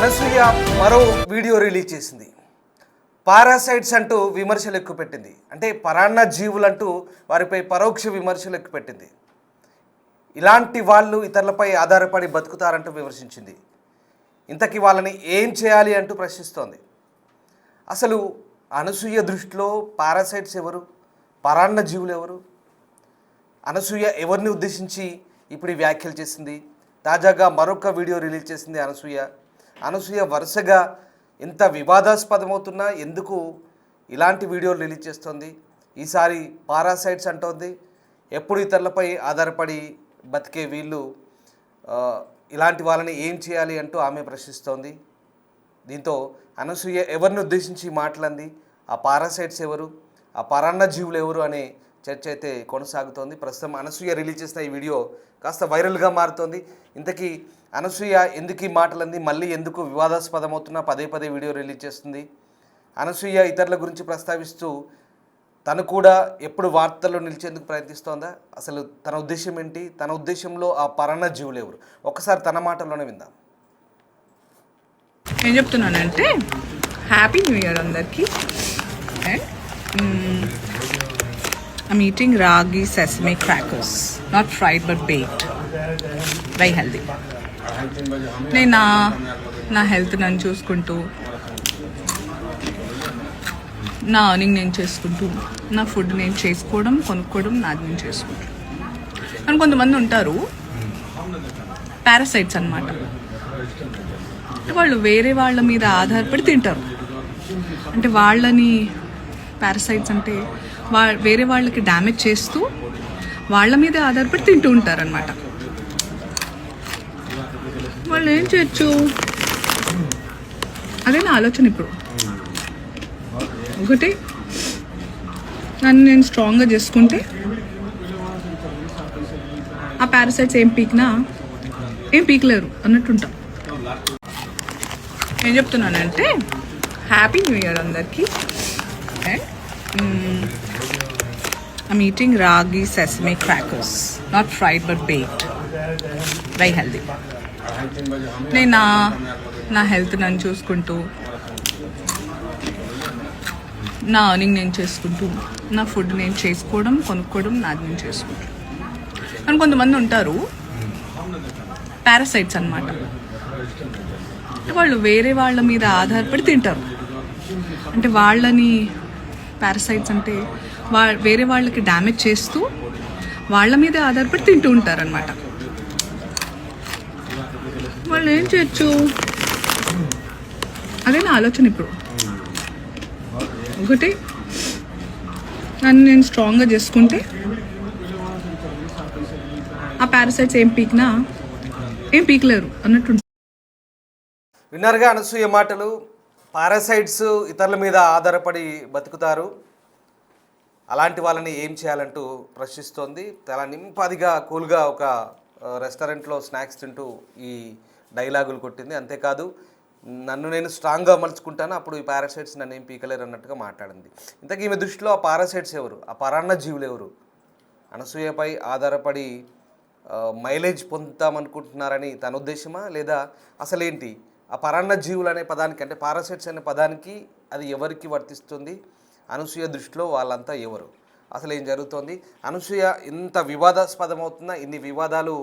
అనసూయ మరో video release చేసింది. Parasites అంటూ విమర్శలు ఎక్కుపెట్టింది. అంటే పరాన్న జీవులంటూ వారిపై పరోక్ష విమర్శలు ఎక్కుపెట్టింది. ఇలాంటి వాళ్ళు ఇతరులపై ఆధారపడి బతుకుతారంటూ విమర్శించింది. ఇంతకీ వాళ్ళని ఏం చేయాలి అంటూ ప్రశ్నిస్తోంది. అసలు అనసూయ దృష్టిలో పారాసైట్స్ ఎవరు, పరాన్న జీవులు ఎవరు? అనసూయ ఎవరిని ఉద్దేశించి ఇప్పుడు ఈ వ్యాఖ్యలు చేసింది? తాజాగా మరొక వీడియో రిలీజ్ చేసింది అనసూయ వరుసగా ఎంత వివాదాస్పదమవుతున్నా ఎందుకు ఇలాంటి వీడియోలు రిలీజ్ చేస్తుంది? ఈసారి పారాసైట్స్ అంటోంది. ఎప్పుడు ఇతరులపై ఆధారపడి బతికే వీళ్ళు ఇలాంటి వాళ్ళని ఏం చేయాలి అంటూ ఆమె ప్రశ్నిస్తోంది. దీంతో అనసూయ ఎవరిని ఉద్దేశించి మాట్లాడింది, ఆ పారాసైట్స్ ఎవరు, ఆ పరాన్న జీవులు ఎవరు అనే చర్చ అయితే కొనసాగుతోంది. ప్రస్తుతం అనసూయ రిలీజ్ చేసిన ఈ వీడియో కాస్త వైరల్గా మారుతోంది. ఇంతకీ అనసూయ ఎందుకు ఈ మాటలంది, మళ్ళీ ఎందుకు వివాదాస్పదమవుతున్నా పదే వీడియో రిలీజ్ చేస్తుంది? అనసూయ ఇతరుల గురించి ప్రస్తావిస్తూ తను కూడా ఎప్పుడు వార్తల్లో నిలిచేందుకు ప్రయత్నిస్తోందా? అసలు తన ఉద్దేశం ఏంటి? తన ఉద్దేశంలో ఆ పరాన్న జీవులు ఎవరు? ఒకసారి తన మాటల్లోనే విందాం. ఏం చెప్తున్నానంటే, హ్యాపీ న్యూ ఇయర్ అందరికీ. And I'm eating ragi sesame crackers, not fried but baked. Very healthy. నేను నా హెల్త్ నన్ను చూసుకుంటూ, నా ఎర్నింగ్ నేను చేసుకుంటూ, నా ఫుడ్ నేను చేసుకోవడం, కొనుక్కోవడం నాది నేను చేసుకుంటూ. కానీ కొంతమంది ఉంటారు పారాసైట్స్ అన్నమాట. వాళ్ళు వేరే వాళ్ళ మీద ఆధారపడి తింటారు. అంటే వాళ్ళని పారాసైట్స్ అంటే వేరే వాళ్ళకి డ్యామేజ్ చేస్తూ వాళ్ళ మీదే ఆధారపడి తింటూ ఉంటారనమాట. వాళ్ళు ఏం చేయొచ్చు? అదే నా ఆలోచన ఇప్పుడు. ఒకటి, నన్ను నేను స్ట్రాంగ్గా చేసుకుంటే ఆ పారాసైట్స్ ఏం పీకలేరు అన్నట్టుంటాం. ఏం చెప్తున్నానంటే, హ్యాపీ న్యూ ఇయర్ అందరికీ. And I'm eating ragi sesame crackers, not fried but baked. Very healthy. నేను నా హెల్త్ నన్ను చూసుకుంటూ, నా ఎర్నింగ్ నేను చేసుకుంటూ, నా ఫుడ్ నేను చేసుకోవడం, కొనుక్కోవడం నాది నేను చేసుకుంటూ. కానీ కొంతమంది ఉంటారు పారాసైట్స్ అన్నమాట. వాళ్ళు వేరే వాళ్ళ మీద ఆధారపడి తింటారు. అంటే వాళ్ళని పారాసైట్స్ అంటే వేరే వాళ్ళకి డ్యామేజ్ చేస్తూ వాళ్ళ మీదే ఆధారపడి తింటూ ఉంటారనమాట. వాళ్ళు ఏం చేయొచ్చు? అదే నా ఆలోచన ఇప్పుడు. ఒకటి, నన్ను నేను స్ట్రాంగ్గా చేసుకుంటే ఆ పారాసైట్స్ ఏం పీకలేరు అన్నట్టు. విన్నారుగా అనసూయ మాటలు. పారాసైట్స్ ఇతరుల మీద ఆధారపడి బతుకుతారు, అలాంటి వాళ్ళని ఏం చేయాలంటూ ప్రశ్నిస్తోంది. చాలా నింపాదిగా కూల్గా ఒక రెస్టారెంట్లో స్నాక్స్ తింటూ ఈ డైలాగులు కొట్టింది. అంతేకాదు, నన్ను నేను స్ట్రాంగ్గా మలుచుకుంటాను, అప్పుడు ఈ పారాసైట్స్ నన్ను ఏం పీకలేరు అన్నట్టుగా మాట్లాడింది. ఇంతకీ ఈమె దృష్టిలో ఆ పారాసైట్స్ ఎవరు, ఆ పరాన్న జీవులు ఎవరు? అనసూయపై ఆధారపడి మైలేజ్ పొందుతామనుకుంటున్నారని తన ఉద్దేశమా, లేదా అసలేంటి ఆ పరాన్న జీవులు అనే పదానికి, అంటే పారాసైట్స్ అనే పదానికి అది ఎవరికి వర్తిస్తుంది? అనసూయ దృష్టిలో వాళ్ళంతా ఎవరు? అసలు ఏం జరుగుతోంది? అనసూయ ఇంత వివాదాస్పదమవుతున్నా, ఇన్ని వివాదాలు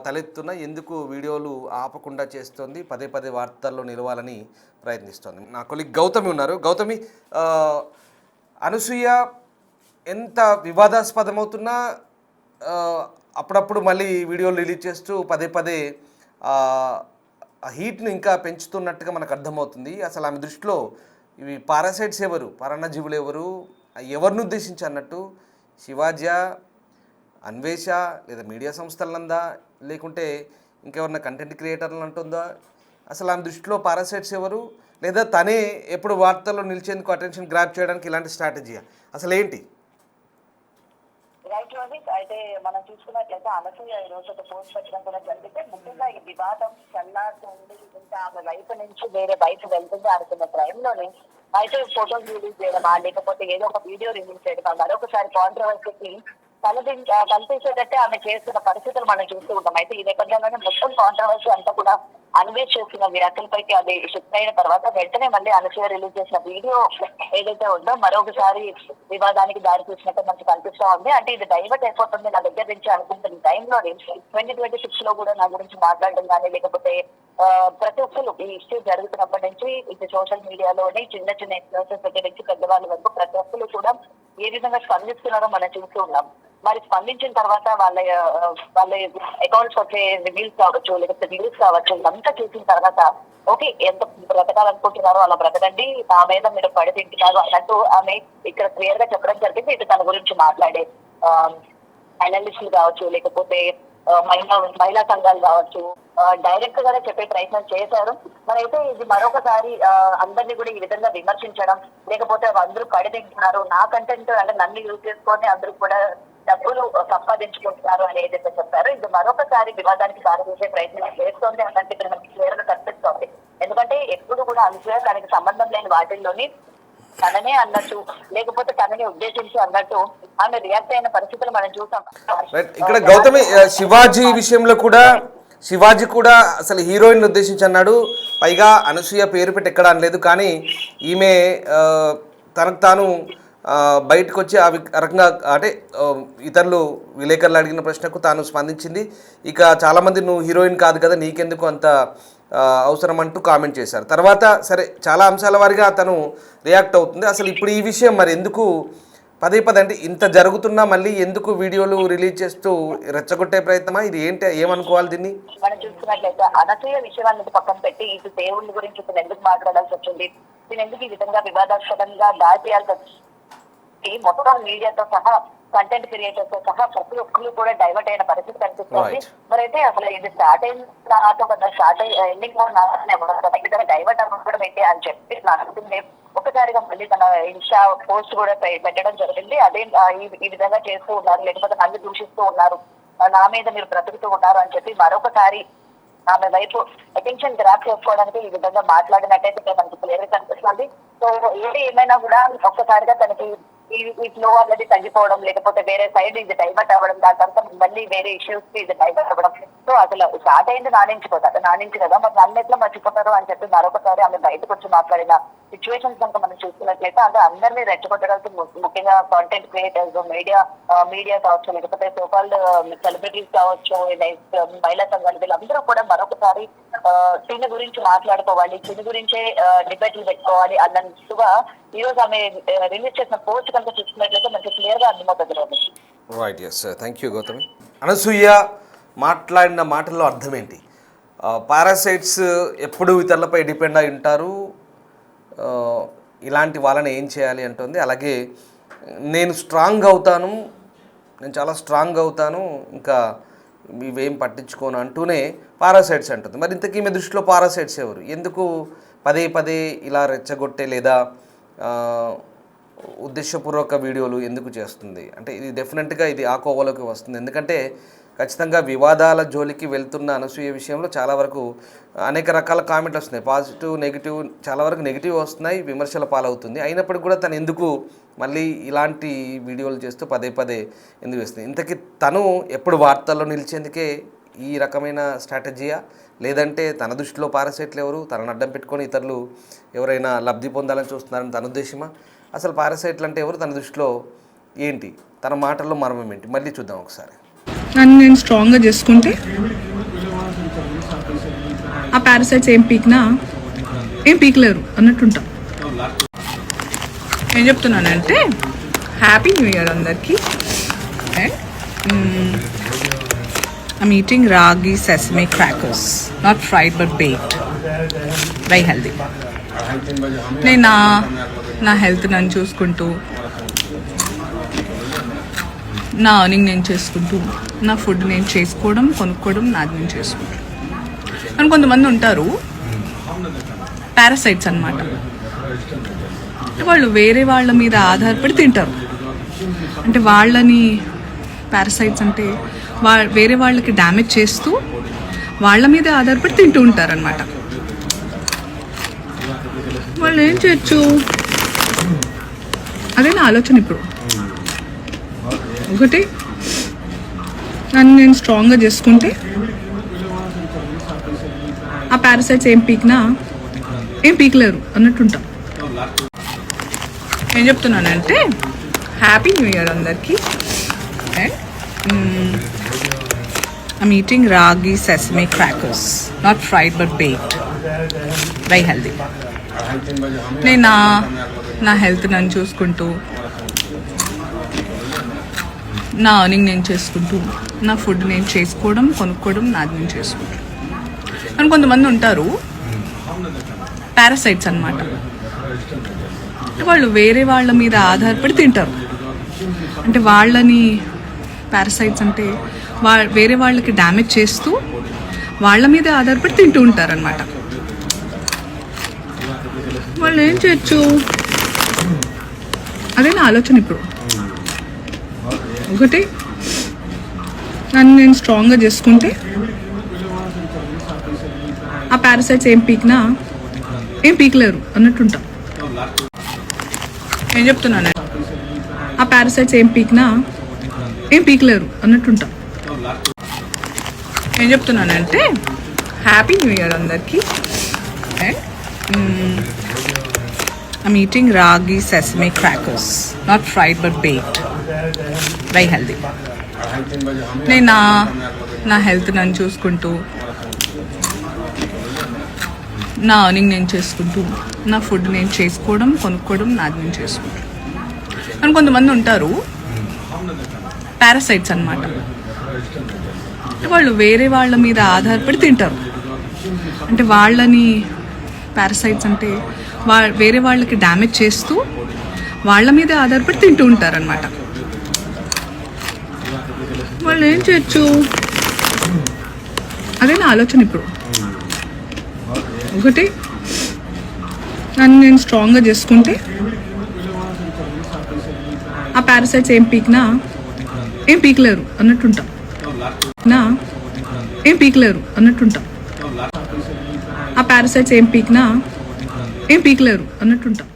తలెత్తున్నా ఎందుకు వీడియోలు ఆపకుండా చేస్తోంది? పదే వార్తల్లో నిలవాలని ప్రయత్నిస్తోంది. నా కొలీగ్ గౌతమి ఉన్నారు. గౌతమి, అనసూయ ఎంత వివాదాస్పదమవుతున్నా అప్పుడప్పుడు మళ్ళీ వీడియోలు రిలీజ్ చేస్తూ పదే ఆ హీట్ను ఇంకా పెంచుతున్నట్టుగా మనకు అర్థమవుతుంది. అసలు ఆమె దృష్టిలో ఇవి పారాసైట్స్ ఎవరు, పరాన్న జీవులు ఎవరు, ఎవరిని ఉద్దేశించి అన్నట్టు? శివాజీ, అన్వేష, లేదా మీడియా సంస్థలందా, లేకుంటే ఇంకెవరన్నా కంటెంట్ క్రియేటర్లు అంటుందా? అసలు ఆమె దృష్టిలో పారాసైట్స్ ఎవరు? లేదా తనే ఎప్పుడు వార్తల్లో నిలిచేందుకు అటెన్షన్ గ్రాప్ చేయడానికి ఇలాంటి స్ట్రాటజీయా? అసలు ఏంటి? రైట్ రోహిత్, అయితే మనం చూసుకున్నట్లయితే అనసూయ ఈ రోజు ఒక పోస్ట్ పెట్టడం కూడా జరిగితే, ముఖ్యంగా ఈ వివాదం చల్లారుతుంది, ఇంకా ఆమె వైపు నుంచి వేరే వైపు వెళ్తుంది అనుకున్న టైంలోనే అయితే ఫోటోలు రిలీజ్ చేయడమా, లేకపోతే ఏదో ఒక వీడియో రిలీజ్ చేయడమా, మరొకసారి కాంట్రవర్సీకి కనిపించేటట్టే ఆమె చేస్తున్న పరిస్థితులు మనం చూస్తూ ఉంటాం. అయితే ఈ నేపథ్యంలోనే మొత్తం కాంట్రవర్సీ అంతా కూడా అన్వేష్ చేసిన వ్యాఖ్యలపైకి అది షిఫ్ట్ అయిన తర్వాత వెంటనే మళ్ళీ అనసూయ రిలీజ్ చేసిన వీడియో ఏదైతే ఉందో మరొకసారి వివాదానికి దారి తీసినట్టు మనకు కనిపిస్తా ఉంది. అంటే ఇది డైవర్ట్ అయిపోతుంది నా దగ్గర నుంచి అనుకుంటున్న టైంలో 2026 లో కూడా నా గురించి మాట్లాడడం కానీ లేకపోతే ప్రతి ఒక్కరు ఈ ఇష్యూ జరుగుతున్నప్పటి నుంచి ఇది సోషల్ మీడియాలోని చిన్న చిన్న ఇన్ఫ్లుయెన్సర్స్ దగ్గర నుంచి పెద్దవాళ్ళ వరకు ప్రతి ఒక్కరు కూడా ఏ విధంగా స్పందిస్తున్నారో మనం చూస్తూ ఉన్నాం. మరి స్పందించిన తర్వాత వాళ్ళ అకౌంట్స్ వచ్చే రివ్యూస్ కావచ్చు లేకపోతే వ్యూస్ కావచ్చు ఇదంతా చూసిన తర్వాత ఓకే ఎంత బ్రతకాలనుకుంటున్నారో అలా బ్రతకండి, నా మీద మీరు పడి తింటున్నారు అన్నట్టు ఆమె ఇక్కడ క్లియర్ గా చెప్పడం జరిగింది. ఇది తన గురించి మాట్లాడే అనలిస్టులు కావచ్చు లేకపోతే మహిళా సంఘాలు కావచ్చు డైరెక్ట్ గానే చెప్పే ప్రయత్నం చేశారు. మరైతే ఇది మరొకసారి అందరినీ కూడా ఈ విధంగా విమర్శించడం లేకపోతే అందరూ కడి తింటున్నారు, నా కంటెంట్ అంటే నన్ను యూజ్ చేసుకొని అందరూ కూడా డబ్బులు సంపాదించుకుంటున్నారు అని ఏదైతే చెప్పారో ఇది మరొకసారి వివాదానికి దారితీసే ప్రయత్నం చేస్తోంది అన్నట్టు ఇక్కడ మనకి క్లియర్ గా కనిపిస్తోంది. ఎందుకంటే ఎప్పుడు కూడా అనసూయ దానికి సంబంధం లేని వాటిల్లోని తననే అన్నట్టు లేకపోతే తనని ఉద్దేశించి అన్నట్టు ఆమె రియాక్ట్ అయిన పరిస్థితులు మనం చూసాం. ఇక్కడ గౌతమి శివాజీ విషయంలో కూడా శివాజీ కూడా అసలు హీరోయిన్ ఉద్దేశించి అన్నాడు, పైగా అనసూయ పేరు పెట్టి ఎక్కడ అనలేదు. కానీ ఈమె తనకు తాను బయటకు వచ్చి ఆ రకంగా అంటే ఇతరులు విలేకరులు అడిగిన ప్రశ్నకు తాను స్పందించింది. ఇక చాలామంది నువ్వు హీరోయిన్ కాదు కదా నీకెందుకు అంత అవసరం అంటూ కామెంట్ చేశారు. తర్వాత సరే చాలా అంశాల వారిగా తను రియాక్ట్ అవుతుంది. అసలు ఇప్పుడు ఈ విషయం మరి ఎందుకు పదే అంటే ఇంత జరుగుతున్నా మళ్ళీ ఎందుకు వీడియోలు రిలీజ్ చేస్తూ రెచ్చగొట్టే ప్రయత్నమా, ఇది ఏంటి, ఏమనుకోవాలి దీన్ని? మనం చూసుకున్నట్లయితే అనసూయ విషయాన్ని పక్కన పెట్టి ఇటు దేవుళ్ళ గురించి ఇతను ఎందుకు మాట్లాడాల్సి వచ్చింది, దీని ఎందుకు ఈ విధంగా వివాదాస్పదంగా దాచేయాల్సి వచ్చింది, మొత్తం మీడియాతో సహా కంటెంట్ క్రియేటర్స్ తో సహా ప్రతి ఒక్కరు కూడా డైవర్ట్ అయిన పరిస్థితి కనిపిస్తుంది. మరైతే అసలు ఇది స్టార్ట్ అయిన తర్వాత స్టార్ట్ ఎండింగ్ లో డైవర్ట్ అవ్వడం ఏంటి అని చెప్పి అనుకుంటుంది. ఒక్కసారిగా మళ్ళీ తన ఇన్స్టా పోస్ట్ కూడా పెట్టడం జరిగింది. అదే ఈ విధంగా చేస్తూ ఉన్నారు లేకపోతే నన్ను దూషిస్తూ ఉన్నారు, నా మీద మీరు బ్రతుకుతూ ఉన్నారు అని చెప్పి మరొకసారి ఆమె వైపు అటెన్షన్ గ్రాప్ చేసుకోవడానికి ఈ విధంగా మాట్లాడినట్టయితే మనకి క్లియర్ కనిపిస్తుంది. సో ఏది ఏమైనా కూడా ఒక్కసారిగా తనకి ఈ ఫ్లో అనేది తగ్గిపోవడం లేకపోతే వేరే సైడ్ ఇది డైవర్ట్ అవ్వడం, దాని తర్వాత మళ్ళీ వేరే ఇష్యూస్ కి ఇది డైవర్ట్ అవ్వడం. సో అసలు స్టార్ట్ అయింది నా నుంచి కదా మరి నన్ను ఎట్లా మర్చిపోతారు అని చెప్పి మరొకసారి ఆమె బయటకు వచ్చి మాట్లాడిన సిచ్యువేషన్స్ కనుక మనం చూసుకున్నట్లయితే అంటే అందరినీ రెచ్చగొట్టడానికి ముఖ్యంగా కాంటెంట్ క్రియేటర్స్ మీడియా కావచ్చు లేకపోతే సోకాల్డ్ సెలబ్రిటీస్ కావచ్చు మహిళా సంఘాలు వీళ్ళందరూ కూడా మరొకసారి చిన్న గురించి మాట్లాడుకోవాలి, చిన్న గురించే డిబేట్లు పెట్టుకోవాలి అన్నట్టుగా ఈ రోజు ఆమె రిలీజ్ చేసిన పోస్ట్ కనుక చూసుకున్నట్లయితే మనకి క్లియర్ గా అర్థమవుతుంది. Right, yes, thank you Gautami. Anasuya మాట్లాడిన మాటల్లో అర్థం ఏంటి? పారాసైట్స్ ఎప్పుడు ఇతరులపై డిపెండ్ అయి ఉంటారు, ఇలాంటి వాళ్ళని ఏం చేయాలి అంటుంది. అలాగే నేను చాలా స్ట్రాంగ్ అవుతాను ఇంకా ఇవేం పట్టించుకోను అంటూనే పారాసైట్స్ అంటుంది. మరి ఇంతకీ మీ దృష్టిలో పారాసైట్స్ ఎవరు? ఎందుకు పదే ఇలా రెచ్చగొట్టే లేదా ఉద్దేశపూర్వక వీడియోలు ఎందుకు చేస్తుంది అంటే ఇది డెఫినెట్గా ఇది ఆ కోవలోకి వస్తుంది. ఎందుకంటే ఖచ్చితంగా వివాదాల జోలికి వెళ్తున్న అనసూయ విషయంలో చాలా వరకు అనేక రకాల కామెంట్లు వస్తున్నాయి, పాజిటివ్ నెగిటివ్, చాలా వరకు నెగిటివ్ వస్తున్నాయి, విమర్శల పాలవుతుంది. అయినప్పటికీ కూడా తను ఎందుకు మళ్ళీ ఇలాంటి వీడియోలు చేస్తూ పదే ఎందుకు వేస్తుంది? ఇంతకీ తను ఎప్పుడు వార్తల్లో నిలిచేందుకే ఈ రకమైన స్ట్రాటజీయా, లేదంటే తన దృష్టిలో పారాసైట్లు ఎవరు, తనను అడ్డం పెట్టుకొని ఇతరులు ఎవరైనా లబ్ధి పొందాలని చూస్తున్నారని తన ఉద్దేశమా? అసలు పారాసైట్లు అంటే ఎవరు, తన దృష్టిలో ఏంటి, తన మాటల్లో మర్మం ఏంటి? మళ్ళీ చూద్దాం ఒకసారి. నన్ను నేను స్ట్రాంగ్గా చేసుకుంటే ఆ పారాసైట్స్ ఏం పీకలేరు అన్నట్టుంటా. ఏం చెప్తున్నానంటే హ్యాపీ న్యూ ఇయర్ అందరికీ. And I'm eating ragi sesame crackers, not fried but baked. Very healthy. నేను నా హెల్త్ నన్ను చూసుకుంటూ, నా అర్నింగ్ నేను చేసుకుంటూ, నా ఫుడ్ నేను చేసుకోవడం కొనుక్కోవడం నాది నేను చేసుకుంటాను. కానీ కొంతమంది ఉంటారు పారాసైట్స్ అన్నమాట, వాళ్ళు వేరే వాళ్ళ మీద ఆధారపడి తింటారు. అంటే వాళ్ళని పారాసైట్స్ అంటే వేరే వాళ్ళకి డ్యామేజ్ చేస్తూ వాళ్ళ మీదే ఆధారపడి తింటూ ఉంటారనమాట. వాళ్ళు ఏం చేయొచ్చు, అదే నా ఆలోచన. ఇప్పుడు ఒకటి, నన్ను నేను స్ట్రాంగ్గా చేసుకుంటే ఆ పారాసైట్స్ ఏం పీకలేరు అన్నట్టుంటాం. ఏం చెప్తున్నానంటే హ్యాపీ న్యూ ఇయర్ అందరికీ. And I'm eating ragi sesame crackers, not fried but baked. Very healthy. నేను నా హెల్త్ నన్ను చూసుకుంటూ, నా అర్నింగ్ నేను చేసుకుంటూ, నా ఫుడ్ నేను చేసుకోవడం, కొనుక్కోవడం నాది నేను చేసుకుంటూ. కానీ కొంతమంది ఉంటారు పారాసైట్స్ అన్నమాట. వాళ్ళు వేరే వాళ్ళ మీద ఆధారపడి తింటారు. అంటే వాళ్ళని పారాసైట్స్ అంటే వేరే వాళ్ళకి డ్యామేజ్ చేస్తూ వాళ్ళ మీదే ఆధారపడి తింటూ ఉంటారనమాట. వాళ్ళు ఏం చేయొచ్చు, అదే నా ఆలోచన ఇప్పుడు. ఒకటి, నన్ను నేను స్ట్రాంగ్గా చేసుకుంటే ఆ పారాసైట్స్ ఏం పీకలేరు అన్నట్టుంటాం. ఏం చెప్తున్నాను, ఆ పారాసైట్స్ ఏం పీకలేరు అన్నట్టుంటాం. ఏం చెప్తున్నానంటే హ్యాపీ న్యూ ఇయర్ అందరికీ. And I'm eating ragi sesame crackers, not fried but baked. Very healthy. నేను నా హెల్త్ నన్ను చూసుకుంటూ, నా అర్నింగ్ నేను చేసుకుంటూ, నా ఫుడ్ నేను చేసుకోవడం, కొనుక్కోవడం నాది నేను చేసుకుంటూ. కానీ కొంతమంది ఉంటారు పారాసైట్స్ అన్నమాట. వాళ్ళు వేరే వాళ్ళ మీద ఆధారపడి తింటారు. అంటే వాళ్ళని పారాసైట్స్ అంటే వేరే వాళ్ళకి డ్యామేజ్ చేస్తూ వాళ్ళ మీదే ఆధారపడి తింటూ ఉంటారనమాట. వాళ్ళు ఏం చేయొచ్చు, అదే నా ఆలోచన ఇప్పుడు. ఒకటి, నన్ను నేను స్ట్రాంగ్గా చేసుకుంటే ఆ పారాసైట్స్ ఏం పీకలేరు అన్నట్టుంటాం. ఆ పారాసైట్స్ ఏం పీకలేరు అన్నట్టుంటాం.